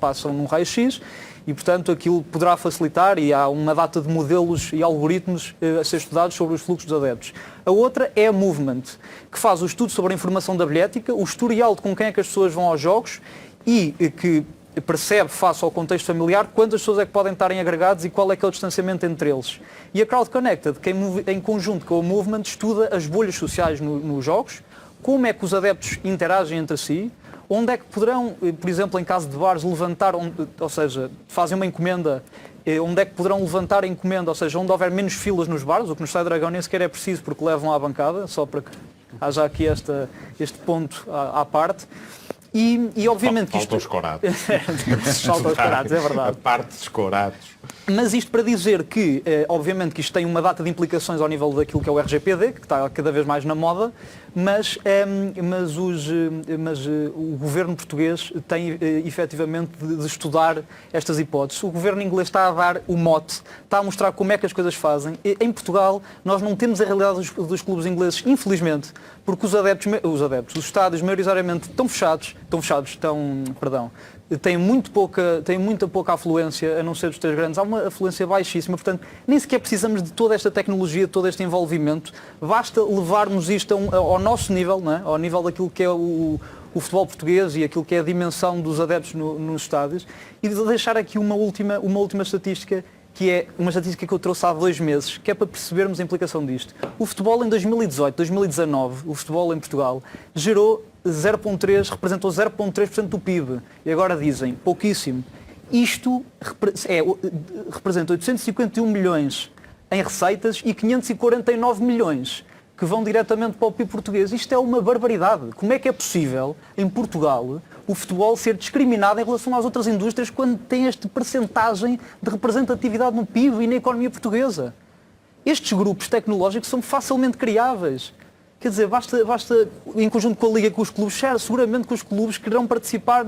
passam num raio-x. E, portanto, aquilo poderá facilitar e há uma data de modelos e algoritmos a ser estudados sobre os fluxos dos adeptos. A outra é a Movement, que faz o estudo sobre a informação da bilhética, o historial de com quem é que as pessoas vão aos jogos e que percebe, face ao contexto familiar, quantas pessoas é que podem estar agregados e qual é que é o distanciamento entre eles. E a Crowd Connected, que em conjunto com a Movement estuda as bolhas sociais nos jogos, como é que os adeptos interagem entre si, onde é que poderão, por exemplo, em caso de bares, levantar, ou seja, fazem uma encomenda onde é que poderão levantar a encomenda, ou seja, onde houver menos filas nos bares, o que no Estádio Dragão nem sequer é preciso porque levam à bancada, só para que haja aqui este ponto à parte. E obviamente que isto... Faltam os corados. Faltam os corados, é verdade. A parte dos corados. Mas isto para dizer que, obviamente, que isto tem uma data de implicações ao nível daquilo que é o RGPD, que está cada vez mais na moda, mas o governo português tem efetivamente de estudar estas hipóteses. O governo inglês está a dar o mote, está a mostrar como é que as coisas fazem. Em Portugal, nós não temos a realidade dos clubes ingleses, infelizmente, porque os estádios maioritariamente estão fechados, tem muita pouca afluência, a não ser dos três grandes, há uma afluência baixíssima, portanto, nem sequer precisamos de toda esta tecnologia, todo este envolvimento, basta levarmos isto ao nosso nível, não é? Ao nível daquilo que é o futebol português e aquilo que é a dimensão dos adeptos nos estádios, e de deixar aqui uma última estatística, que é uma estatística que eu trouxe há 2 meses, que é para percebermos a implicação disto. O futebol em 2018, 2019, o futebol em Portugal, representou 0,3% do PIB. E agora dizem, pouquíssimo. Isto representa 851 milhões em receitas e 549 milhões que vão diretamente para o PIB português. Isto é uma barbaridade. Como é que é possível, em Portugal, o futebol ser discriminado em relação às outras indústrias quando tem esta percentagem de representatividade no PIB e na economia portuguesa? Estes grupos tecnológicos são facilmente criáveis. Quer dizer, basta em conjunto com a Liga, com os clubes, seguramente que os clubes quererão participar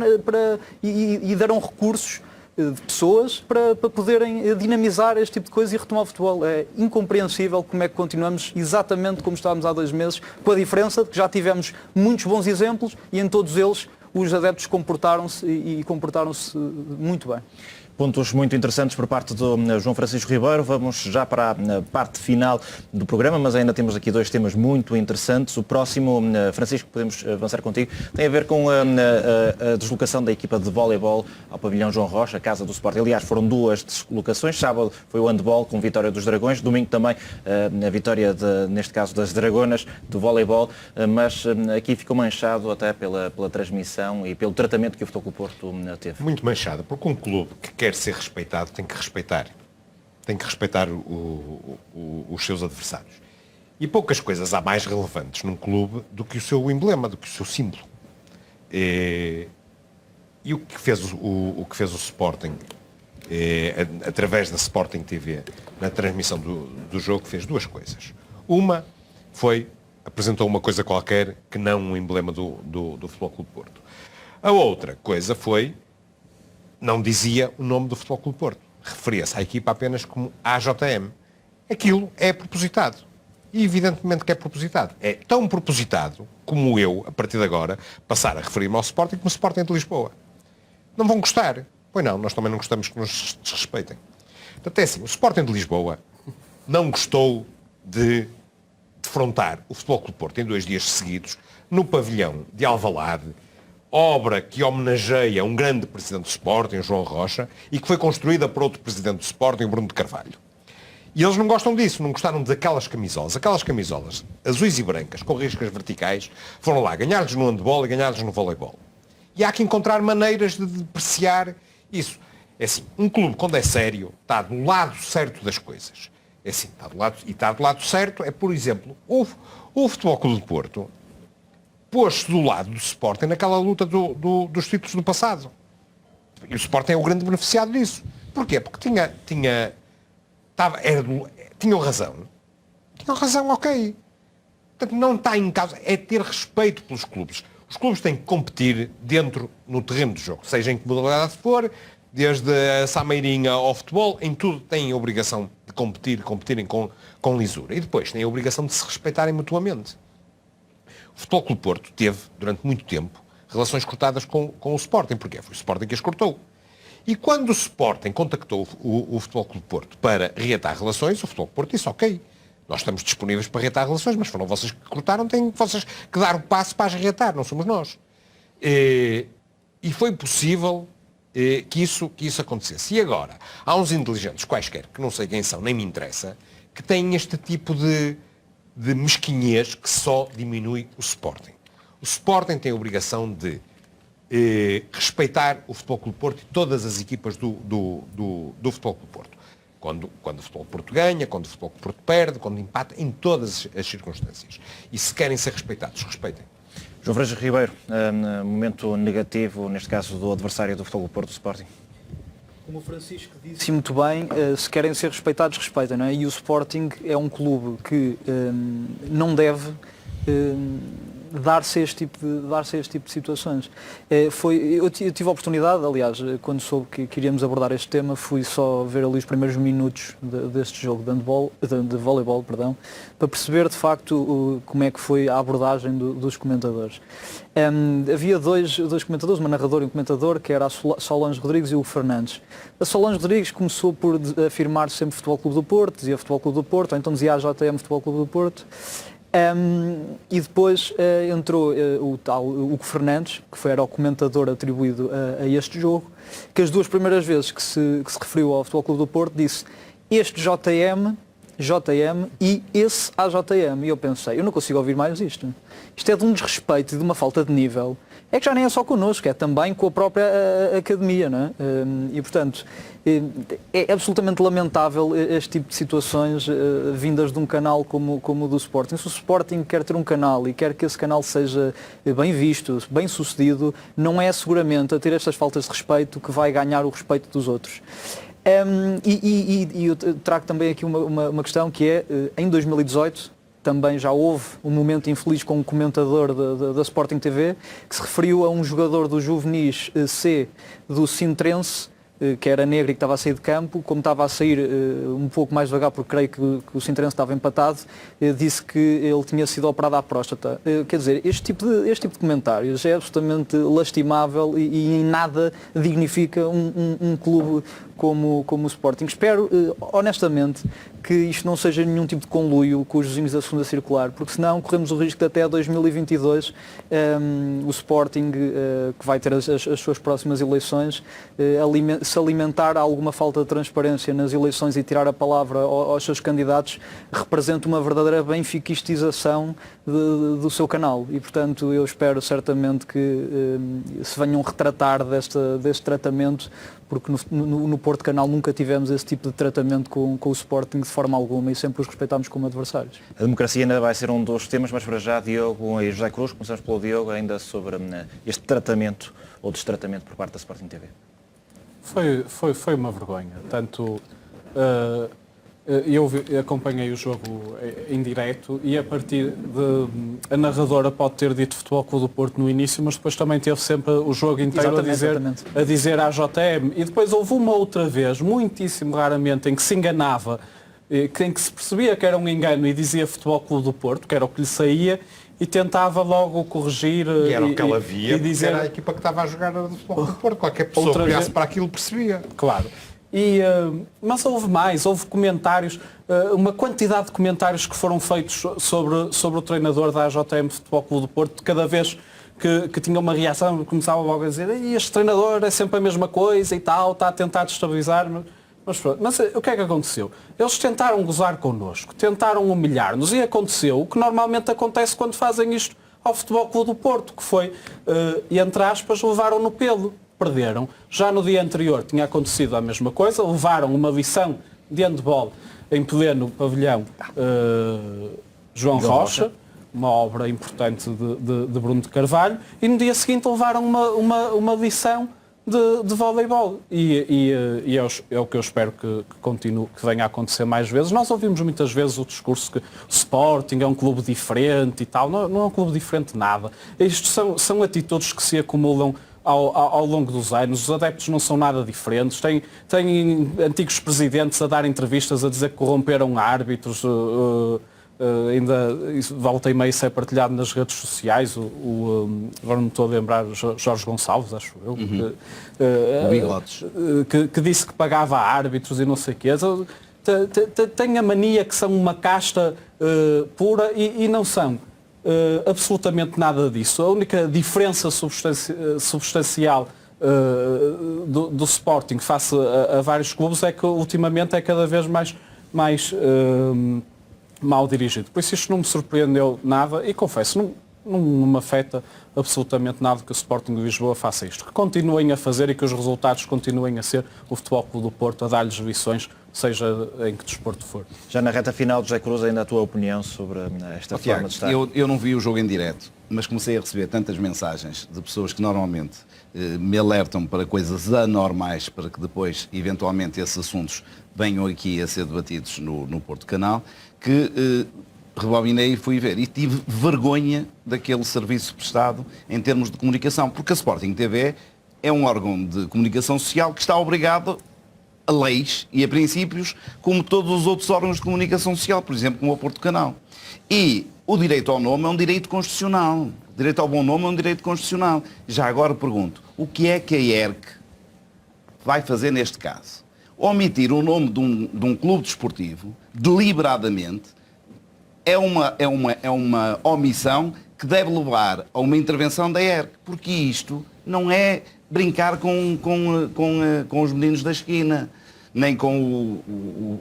e darão recursos de pessoas para poderem dinamizar este tipo de coisa e retomar o futebol. É incompreensível como é que continuamos exatamente como estávamos há 2 meses, com a diferença de que já tivemos muitos bons exemplos e em todos eles os adeptos comportaram-se muito bem. Pontos muito interessantes por parte do João Francisco Ribeiro. Vamos já para a parte final do programa, mas ainda temos aqui 2 temas muito interessantes. O próximo, Francisco, podemos avançar contigo, tem a ver com a deslocação da equipa de voleibol ao pavilhão João Rocha, a casa do Sporting. Aliás, foram 2 deslocações. Sábado foi o handball com vitória dos Dragões, domingo também a vitória, neste caso, das Dragonas, do voleibol, mas aqui ficou manchado até pela transmissão e pelo tratamento que o Futebol Clube Porto teve. Muito manchado, porque um clube que quer ser respeitado tem que respeitar os seus adversários. E poucas coisas há mais relevantes num clube do que o seu emblema, do que o seu símbolo. E o que fez o Sporting, através da Sporting TV, na transmissão do jogo, fez 2 coisas. Uma foi, apresentou uma coisa qualquer que não um emblema do Futebol Clube Porto. A outra coisa foi, não dizia o nome do Futebol Clube Porto. Referia-se à equipa apenas como AJM. Aquilo é propositado. E evidentemente que é propositado. É tão propositado como eu, a partir de agora, passar a referir-me ao Sporting como Sporting de Lisboa. Não vão gostar. Pois não, nós também não gostamos que nos desrespeitem. Portanto, é assim, o Sporting de Lisboa não gostou de defrontar o Futebol Clube Porto em 2 dias seguidos no pavilhão de Alvalade, obra que homenageia um grande presidente do Sporting, João Rocha, e que foi construída por outro presidente do Sporting, Bruno de Carvalho. E eles não gostam disso, não gostaram daquelas camisolas. Aquelas camisolas azuis e brancas, com riscas verticais, foram lá ganhar-lhes no handball e ganhar-lhes no voleibol. E há que encontrar maneiras de depreciar isso. É assim, um clube, quando é sério, está do lado certo das coisas. É assim, está do lado certo, é, por exemplo, o Futebol Clube de Porto pôs-se do lado do Sporting naquela luta dos títulos do passado. E o Sporting é o grande beneficiado disso. Porquê? Porque tinham razão. Tinham razão, ok. Portanto, não está em causa. É ter respeito pelos clubes. Os clubes têm que competir no terreno do jogo. Seja em que modalidade for, desde a sameirinha ao futebol, em tudo têm a obrigação de competirem com lisura. E depois têm a obrigação de se respeitarem mutuamente. O Futebol Clube Porto teve, durante muito tempo, relações cortadas com o Sporting. Porquê? Foi o Sporting que as cortou. E quando o Sporting contactou o Futebol Clube Porto para reatar relações, o Futebol Clube Porto disse, ok, nós estamos disponíveis para reatar relações, mas foram vocês que cortaram, têm vocês que dar o passo para as reatar, não somos nós. E foi possível que isso acontecesse. E agora, há uns inteligentes quaisquer, que não sei quem são, nem me interessa, que têm este tipo de mesquinhez que só diminui o Sporting. O Sporting tem a obrigação de respeitar o Futebol Clube do Porto e todas as equipas do Futebol Clube do Porto. Quando o Futebol do Porto ganha, quando o Futebol Clube do Porto perde, quando empata, em todas as circunstâncias. E se querem ser respeitados, respeitem. João Freitas Ribeiro, momento negativo, neste caso do adversário do Futebol Clube do Porto, do Sporting. Como o Francisco disse muito bem, se querem ser respeitados, respeitem, não é? E o Sporting é um clube que não deve dar-se a este tipo de situações. Eu tive a oportunidade, aliás, quando soube que iríamos abordar este tema, fui só ver ali os primeiros minutos deste jogo de voleibol, perdão, para perceber de facto como é que foi a abordagem dos comentadores. Havia dois comentadores, uma narradora e um comentador, que era a Solange Rodrigues e o Hugo Fernandes. A Solange Rodrigues começou por afirmar sempre Futebol Clube do Porto, dizia Futebol Clube do Porto, ou então dizia AJM Futebol Clube do Porto. E depois entrou o tal Hugo Fernandes, que era o comentador atribuído a este jogo, que as duas primeiras vezes que se referiu ao Futebol Clube do Porto disse este JM e esse AJM. E eu pensei, eu não consigo ouvir mais isto. Isto é de um desrespeito e de uma falta de nível. É que já nem é só connosco, é também com a própria academia, não é? E portanto, é absolutamente lamentável este tipo de situações vindas de um canal como o do Sporting. Se o Sporting quer ter um canal e quer que esse canal seja bem visto, bem sucedido, não é seguramente a ter estas faltas de respeito que vai ganhar o respeito dos outros. E eu trago também aqui uma questão que é, em 2018, também já houve um momento infeliz com um comentador da Sporting TV que se referiu a um jogador do Juvenis C do Sintrense, que era negro e que estava a sair de campo, como estava a sair um pouco mais devagar, porque creio que o Sintrense estava empatado, disse que ele tinha sido operado à próstata. Quer dizer, este tipo de comentários é absolutamente lastimável e em nada dignifica um clube como o Sporting. Espero, honestamente, que isto não seja nenhum tipo de conluio com os vizinhos da segunda circular, porque senão corremos o risco de até 2022 o Sporting, que vai ter as suas próximas eleições, se alimentar alguma falta de transparência nas eleições e tirar a palavra aos seus candidatos, representa uma verdadeira benfiquistização do seu canal. E, portanto, eu espero certamente que se venham retratar deste tratamento, porque no Porto Canal nunca tivemos esse tipo de tratamento com o Sporting de forma alguma e sempre os respeitámos como adversários. A democracia ainda vai ser um dos temas, mas para já, Diogo e José Cruz, começamos pelo Diogo, ainda sobre este tratamento ou destratamento por parte da Sporting TV. Foi uma vergonha. Tanto eu acompanhei o jogo em direto e a partir de... A narradora pode ter dito Futebol Clube do Porto no início, mas depois também teve sempre o jogo inteiro a dizer AJM. E depois houve uma outra vez, muitíssimo raramente, em que se enganava, em que se percebia que era um engano e dizia Futebol Clube do Porto, que era o que lhe saía, e tentava logo corrigir. E era o que ela via, e dizer, era a equipa que estava a jogar no Futebol Clube do Porto. Qualquer pessoa que olhasse para aquilo percebia. Claro. Mas houve comentários, uma quantidade de comentários que foram feitos sobre o treinador da AJM Futebol Clube do Porto. Cada vez que tinha uma reação, começava logo a dizer este treinador é sempre a mesma coisa e tal, está a tentar destabilizar. Mas o que é que aconteceu? Eles tentaram gozar connosco, tentaram humilhar-nos e aconteceu o que normalmente acontece quando fazem isto ao Futebol Clube do Porto, que foi, entre aspas, levaram no pelo. Perderam. Já no dia anterior tinha acontecido a mesma coisa, levaram uma lição de handball em pleno pavilhão João Rocha, uma obra importante de Bruno de Carvalho, e no dia seguinte levaram uma lição de voleibol. E é o que eu espero que continue, que venha a acontecer mais vezes. Nós ouvimos muitas vezes o discurso que o Sporting é um clube diferente e tal. Não é um clube diferente de nada. Isto são atitudes que se acumulam ao longo dos anos. Os adeptos não são nada diferentes. Tem antigos presidentes a dar entrevistas a dizer que corromperam árbitros. Ainda volta e meia isso é partilhado nas redes sociais. Agora não me estou a lembrar, Jorge Gonçalves, acho eu, o Bigotes, que disse que pagava árbitros e não sei o quê. Tem a mania que são uma casta pura e não são absolutamente nada disso. A única diferença substancial do Sporting face a vários clubes é que ultimamente é cada vez mais mal dirigido. Por isso isto não me surpreendeu nada e confesso, não me afeta absolutamente nada que o Sporting de Lisboa faça isto. Que continuem a fazer e que os resultados continuem a ser o Futebol Clube do Porto a dar-lhes lições, seja em que desporto for. Já na reta final, José Cruz, ainda a tua opinião sobre esta forma de estar? Eu não vi o jogo em direto, mas comecei a receber tantas mensagens de pessoas que normalmente me alertam para coisas anormais, para que depois, eventualmente, esses assuntos venham aqui a ser debatidos no Porto Canal, que rebobinei e fui ver. E tive vergonha daquele serviço prestado em termos de comunicação, porque a Sporting TV é um órgão de comunicação social que está obrigado a leis e a princípios, como todos os outros órgãos de comunicação social, por exemplo, como o Porto Canal. E o direito ao nome é um direito constitucional. O direito ao bom nome é um direito constitucional. Já agora pergunto, o que é que a IERC vai fazer neste caso? Omitir o nome de um clube desportivo, deliberadamente, é uma omissão que deve levar a uma intervenção da IERC, porque isto não é brincar com os meninos da esquina, nem com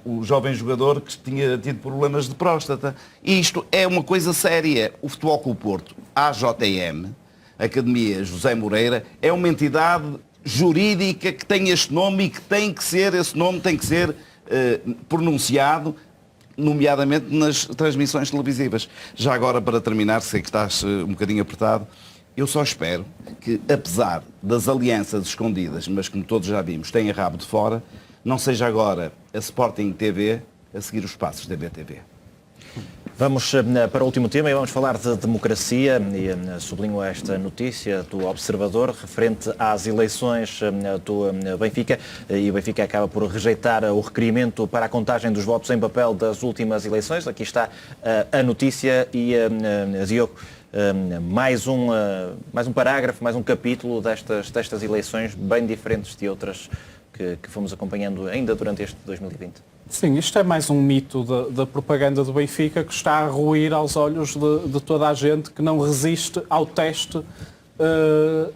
o jovem jogador que tinha tido problemas de próstata. Isto é uma coisa séria. O Futebol Clube Porto, a AJM, Academia José Moreira, é uma entidade jurídica que tem este nome e que esse nome tem que ser pronunciado, nomeadamente nas transmissões televisivas. Já agora, para terminar, sei que estás um bocadinho apertado, eu só espero que, apesar das alianças escondidas, mas como todos já vimos, têm rabo de fora, não seja agora a Sporting TV a seguir os passos da BTV. Vamos para o último tema e vamos falar de democracia e sublinho esta notícia do Observador referente às eleições do Benfica, e o Benfica acaba por rejeitar o requerimento para a contagem dos votos em papel das últimas eleições. Aqui está a notícia e Diogo, mais um parágrafo, mais um capítulo destas eleições bem diferentes de outras que fomos acompanhando ainda durante este 2020. Sim, isto é mais um mito da propaganda do Benfica que está a ruir aos olhos de toda a gente que não resiste ao teste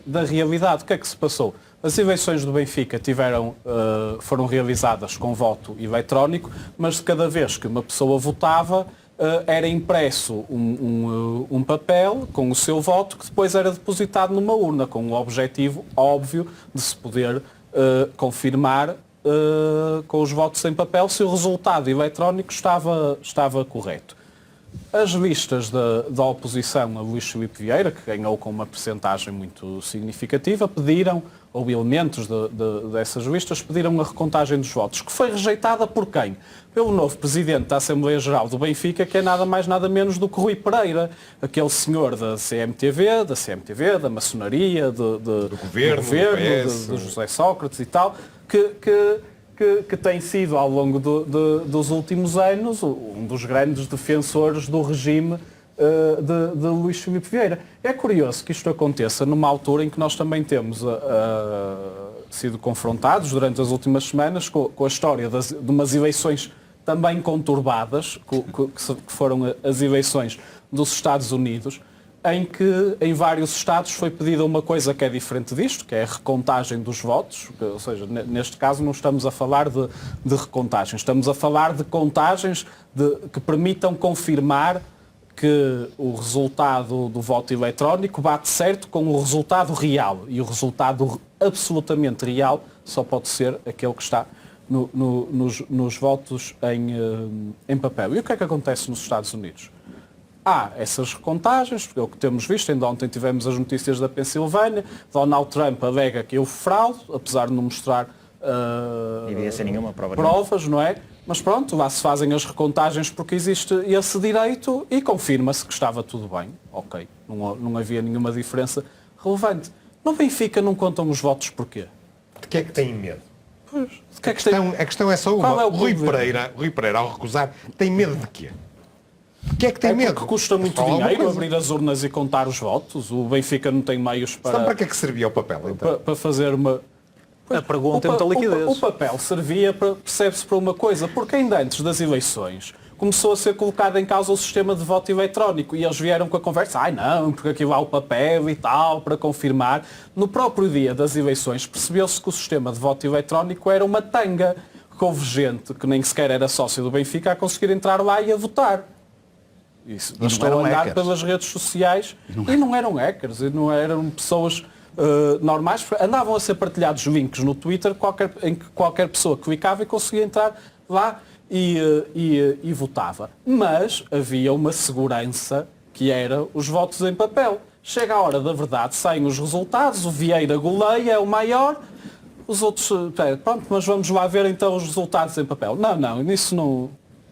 da realidade. O que é que se passou? As eleições do Benfica foram realizadas com voto eletrónico, mas de cada vez que uma pessoa votava, era impresso um papel com o seu voto que depois era depositado numa urna, com o objetivo óbvio de se poder confirmar com os votos em papel se o resultado eletrónico estava correto. As listas da oposição a Luís Filipe Vieira, que ganhou com uma percentagem muito significativa, pediram, ou elementos dessas listas, pediram a recontagem dos votos, que foi rejeitada por quem? Pelo novo presidente da Assembleia Geral do Benfica, que é nada mais nada menos do que Rui Pereira, aquele senhor da CMTV, da maçonaria, do governo de José Sócrates e tal, que tem sido, ao longo dos últimos anos, um dos grandes defensores do regime de Luís Filipe Vieira. É curioso que isto aconteça numa altura em que nós também temos sido confrontados durante as últimas semanas com a história de umas eleições também conturbadas, que foram as eleições dos Estados Unidos, em que em vários estados foi pedida uma coisa que é diferente disto, que é a recontagem dos votos, ou seja, neste caso não estamos a falar de recontagem, estamos a falar de contagens que permitam confirmar que o resultado do voto eletrónico bate certo com o resultado real, e o resultado absolutamente real só pode ser aquele que está nos votos em papel. E o que é que acontece nos Estados Unidos? Há essas recontagens, porque é o que temos visto, ainda ontem tivemos as notícias da Pensilvânia, Donald Trump alega que houve fraude, apesar de não mostrar evidência nenhuma, provas, não é? Mas pronto, lá se fazem as recontagens porque existe esse direito e confirma-se que estava tudo bem. Ok, não havia nenhuma diferença relevante. No Benfica não contam os votos porquê? De que é que têm medo? Pois, A questão é só uma. Qual é o Rui Pereira, ao recusar, tem medo de quê? O que é que tem medo? Porque custa muito dinheiro abrir as urnas e contar os votos. O Benfica não tem meios para... Então para que é que servia o papel, então? Para fazer uma... A pergunta é muita liquidez. O papel servia, percebe-se, para uma coisa, porque ainda antes das eleições começou a ser colocado em causa o sistema de voto eletrónico e eles vieram com a conversa, não, porque aqui há o papel e tal, para confirmar. No próprio dia das eleições percebeu-se que o sistema de voto eletrónico era uma tanga, que houve gente que nem sequer era sócio do Benfica a conseguir entrar lá e a votar. Isso, não estou eram a andar hackers. pelas redes sociais e não eram hackers, e não eram pessoas normais. Andavam a ser partilhados links no Twitter em que qualquer pessoa clicava e conseguia entrar lá e votava. Mas havia uma segurança que era os votos em papel. Chega a hora da verdade, saem os resultados, o Vieira goleia, é o maior, os outros, pronto, mas vamos lá ver então os resultados em papel. Não, nisso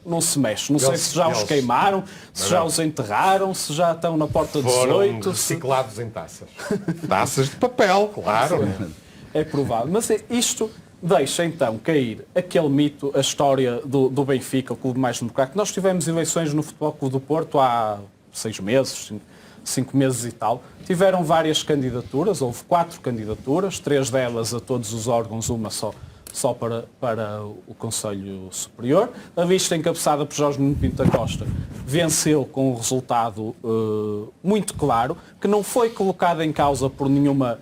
não se mexe. Não sei se já os queimaram, se já os enterraram, se já estão na porta Foram 18. reciclados em taças. Taças de papel, claro. É provável. Mas isto deixa então cair aquele mito, a história do Benfica, o clube mais democrático. Nós tivemos eleições no Futebol Clube do Porto há 6 meses, 5 meses e tal. Tiveram várias candidaturas, houve 4 candidaturas, 3 delas a todos os órgãos, uma só para o Conselho Superior. A lista encabeçada por Jorge Nuno Pinto da Costa venceu com um resultado muito claro, que não foi colocado em causa por nenhuma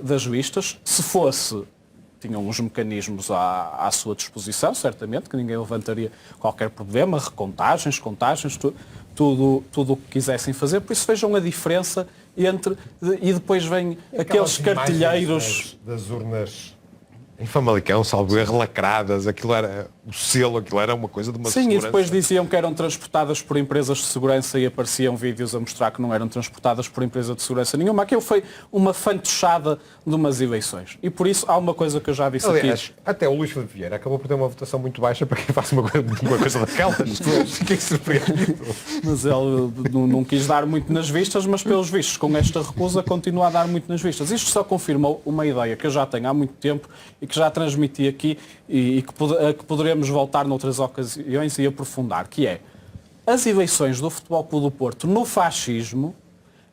das listas. Se fosse, tinham os mecanismos à sua disposição, certamente, que ninguém levantaria qualquer problema, recontagens, contagens, tudo o que quisessem fazer. Por isso vejam a diferença entre... E depois vem aqueles cartilheiros... Das urnas em Famalicão, salvo erro, lacradas, aquilo era o selo, aquilo era uma coisa de uma Sim, segurança. e depois diziam que eram transportadas por empresas de segurança e apareciam vídeos a mostrar que não eram transportadas por empresa de segurança nenhuma. Aquilo foi uma fantochada de umas eleições. E por isso há uma coisa que eu já disse Aliás, aqui. até o Luís Filipe Vieira acabou por ter uma votação muito baixa para quem faz uma coisa daquelas. Fiquei surpreendido. Mas ele não quis dar muito nas vistas, mas pelos vistos, com esta recusa, continua a dar muito nas vistas. Isto só confirmou uma ideia que eu já tenho há muito tempo e que já transmiti aqui e que poderemos voltar noutras ocasiões e aprofundar, que é: as eleições do Futebol Clube do Porto no fascismo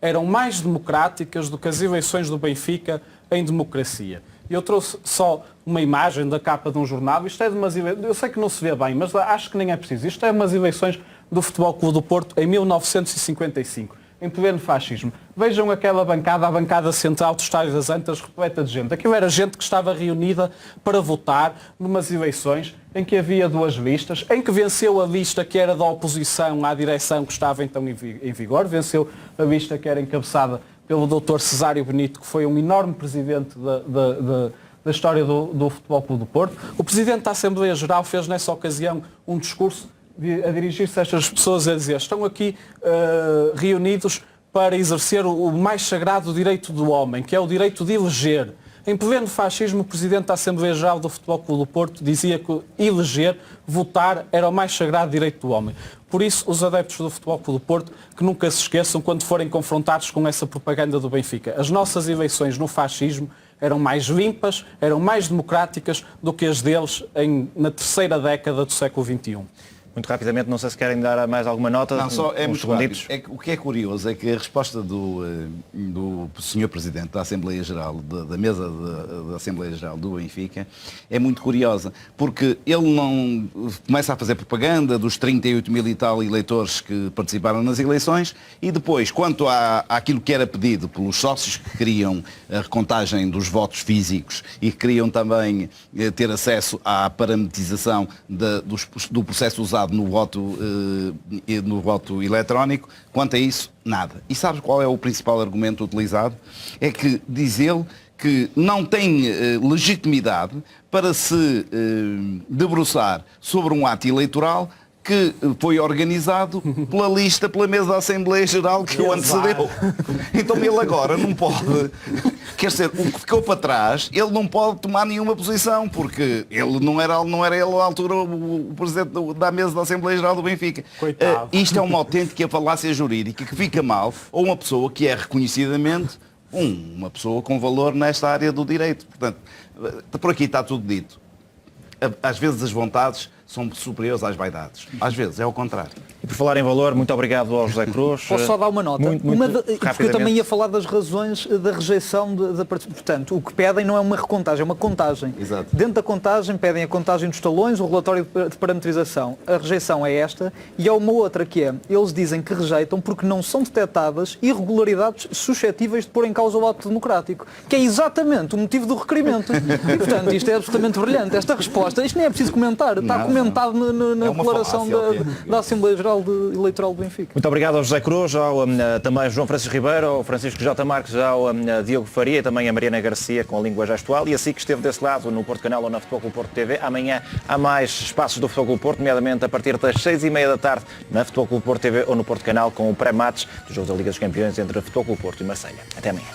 eram mais democráticas do que as eleições do Benfica em democracia. Eu trouxe só uma imagem da capa de um jornal. Isto é de umas eleições, eu sei que não se vê bem, mas acho que nem é preciso. Isto é umas eleições do Futebol Clube do Porto em 1955. Em pleno fascismo. Vejam aquela bancada, a bancada central do Estádio das Antas, repleta de gente. Aquilo era gente que estava reunida para votar numas eleições em que havia 2 listas, em que venceu a lista que era da oposição à direção que estava então em vigor, venceu a lista que era encabeçada pelo Dr. Cesário Benito, que foi um enorme presidente da história do Futebol Clube do Porto. O Presidente da Assembleia Geral fez nessa ocasião um discurso a dirigir-se a estas pessoas a dizer: estão aqui reunidos para exercer o mais sagrado direito do homem, que é o direito de eleger. Em pleno fascismo, o Presidente da Assembleia Geral do Futebol Clube do Porto dizia que eleger, votar, era o mais sagrado direito do homem. Por isso, os adeptos do Futebol Clube do Porto, que nunca se esqueçam quando forem confrontados com essa propaganda do Benfica. As nossas eleições no fascismo eram mais limpas, eram mais democráticas do que as deles na terceira década do século XXI. Muito rapidamente, não sei se querem dar mais alguma nota. Não, só é uns muito rápido. segunditos. O que é curioso é que a resposta do Sr. Presidente da Assembleia Geral, da mesa da Assembleia Geral do Benfica, é muito curiosa, porque ele não começa a fazer propaganda dos 38 mil e tal eleitores que participaram nas eleições e depois, quanto àquilo que era pedido pelos sócios que queriam a recontagem dos votos físicos e que queriam também ter acesso à parametrização do processo usado no voto eletrónico, quanto a isso, nada. E sabe qual é o principal argumento utilizado? É que diz ele que não tem legitimidade para se debruçar sobre um ato eleitoral que foi organizado pela mesa da Assembleia Geral que o antecedeu. Então ele agora não pode, quer dizer, o que ficou para trás, ele não pode tomar nenhuma posição, porque ele não era ele à altura o presidente da mesa da Assembleia Geral do Benfica. Isto é uma autêntica falácia jurídica que fica mal a uma pessoa que é reconhecidamente uma pessoa com valor nesta área do direito. Portanto, por aqui está tudo dito. Às vezes as vontades são superiores às vaidades. Às vezes é o contrário. E por falar em valor, muito obrigado ao José Cruz. Posso só dar uma nota? Porque eu também ia falar das razões da rejeição da participação. Portanto, o que pedem não é uma recontagem, é uma contagem. Exato. Dentro da contagem pedem a contagem dos talões, o relatório de parametrização. A rejeição é esta e há uma outra que é, eles dizem que rejeitam porque não são detectadas irregularidades suscetíveis de pôr em causa o ato democrático, que é exatamente o motivo do requerimento. E, portanto, isto é absolutamente brilhante. Esta resposta, isto nem é preciso comentar, está comentado assentado na É uma declaração falácia, da Assembleia Geral Eleitoral do Benfica. Muito obrigado ao José Cruz, ao também João Francisco Ribeiro, ao Francisco J. Marques, ao Diogo Faria e também a Mariana Garcia com a língua gestual, e assim que esteve desse lado no Porto Canal ou na Futebol Clube Porto TV. Amanhã há mais espaços do Futebol Clube Porto, nomeadamente a partir das 6h30 da tarde na Futebol Clube Porto TV ou no Porto Canal com o pré-match do jogo da Liga dos Campeões entre Futebol Clube Porto e Marselha. Até amanhã.